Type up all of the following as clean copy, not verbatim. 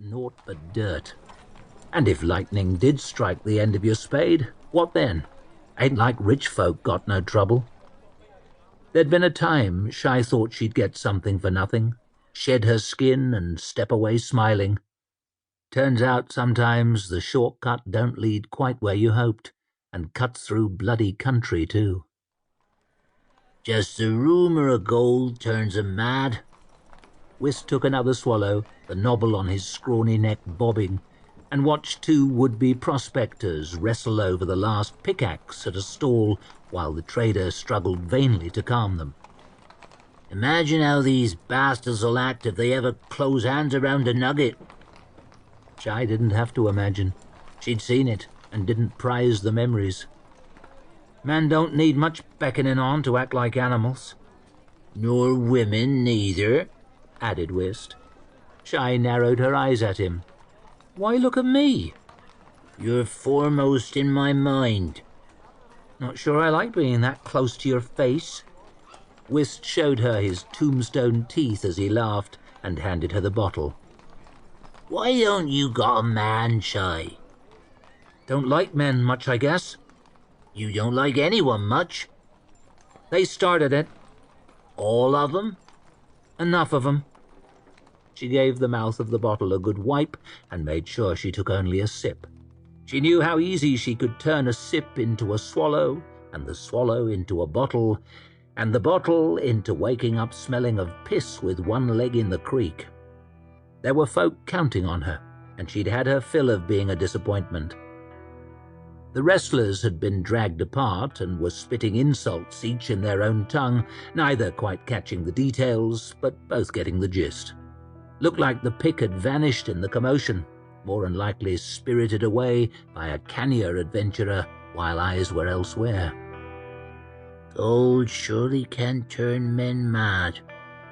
naught but dirt. And if lightning did strike the end of your spade, what then? Ain't like rich folk got no trouble. There'd been a time Shy thought she'd get something for nothing, shed her skin and step away smiling. Turns out sometimes the shortcut don't lead quite where you hoped, and cuts through bloody country too. Just the rumour of gold turns 'em mad. Whist took another swallow, the novel on his scrawny neck bobbing, and watched two would-be prospectors wrestle over the last pickaxe at a stall while the trader struggled vainly to calm them. Imagine how these bastards will act if they ever close hands around a nugget. Shy didn't have to imagine. She'd seen it and didn't prize the memories. Men don't need much beckoning on to act like animals. Nor women neither, added Whist. Shy narrowed her eyes at him. Why look at me? You're foremost in my mind. Not sure I like being that close to your face. Whist showed her his tombstone teeth as he laughed and handed her the bottle. Why don't you got a man, Shy? Don't like men much, I guess. You don't like anyone much. They started it. All of them? Enough of them. She gave the mouth of the bottle a good wipe and made sure she took only a sip. She knew how easy she could turn a sip into a swallow, and the swallow into a bottle, and the bottle into waking up smelling of piss with one leg in the creek. There were folk counting on her, and she'd had her fill of being a disappointment. The wrestlers had been dragged apart and were spitting insults each in their own tongue, neither quite catching the details, but both getting the gist. Looked like the pick had vanished in the commotion, more than likely spirited away by a cannier adventurer while eyes were elsewhere. Gold surely can turn men mad,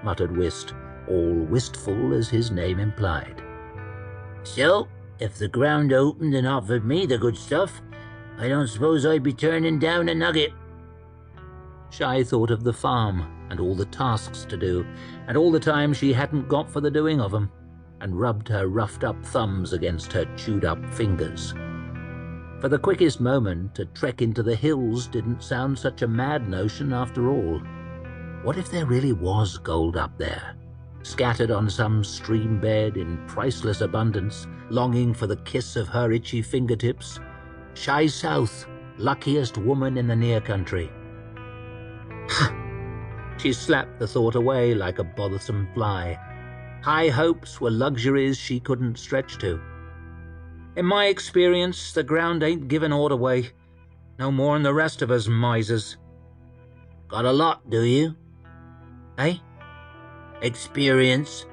muttered Whist, all wistful as his name implied. So, if the ground opened and offered me the good stuff, I don't suppose I'd be turning down a nugget. Shy thought of the farm and all the tasks to do, and all the time she hadn't got for the doing of them, and rubbed her roughed-up thumbs against her chewed-up fingers. For the quickest moment, a trek into the hills didn't sound such a mad notion after all. What if there really was gold up there, scattered on some stream bed in priceless abundance, longing for the kiss of her itchy fingertips? Shy South, luckiest woman in the near country. She slapped the thought away like a bothersome fly. High hopes were luxuries she couldn't stretch to. In my experience, the ground ain't giving aught away, no more'n the rest of us misers. Got a lot, do you? Eh? Experience?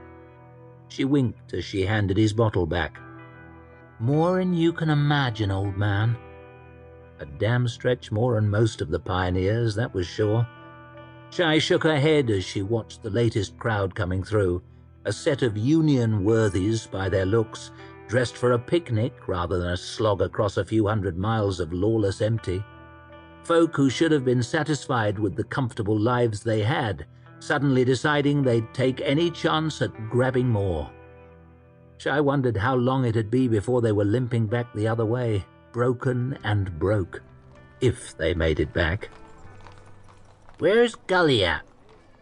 She winked as she handed his bottle back. More'n you can imagine, old man. A damn stretch more'n most of the pioneers, that was sure. Shy shook her head as she watched the latest crowd coming through, a set of union worthies by their looks, dressed for a picnic rather than a slog across a few hundred miles of lawless empty. Folk who should have been satisfied with the comfortable lives they had, suddenly deciding they'd take any chance at grabbing more. Shy wondered how long it'd be before they were limping back the other way, broken and broke, if they made it back. Where's Gully at?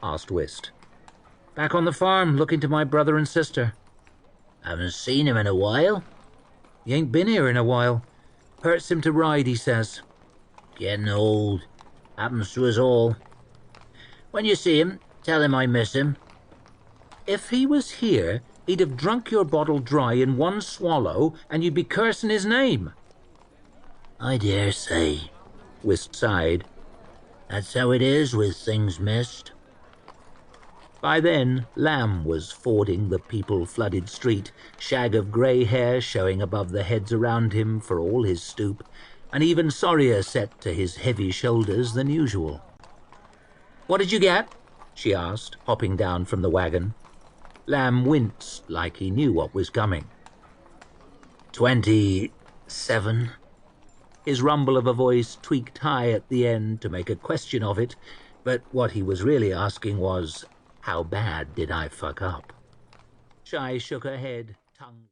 Asked Whist. Back on the farm, looking to my brother and sister. Haven't seen him in a while. He ain't been here in a while. Hurts him to ride, he says. Getting old. Happens to us all. When you see him, tell him I miss him. If he was here, he'd have drunk your bottle dry in one swallow, and you'd be cursing his name. I dare say, Whist sighed. That's how it is with things missed. By then, Lamb was fording the people-flooded street, shag of grey hair showing above the heads around him for all his stoop, an even sorrier set to his heavy shoulders than usual. What did you get? She asked, hopping down from the wagon. Lamb winced like he knew what was coming. 27. His rumble of a voice tweaked high at the end to make a question of it, but what he was really asking was, how bad did I fuck up? Shy shook her head, tongue...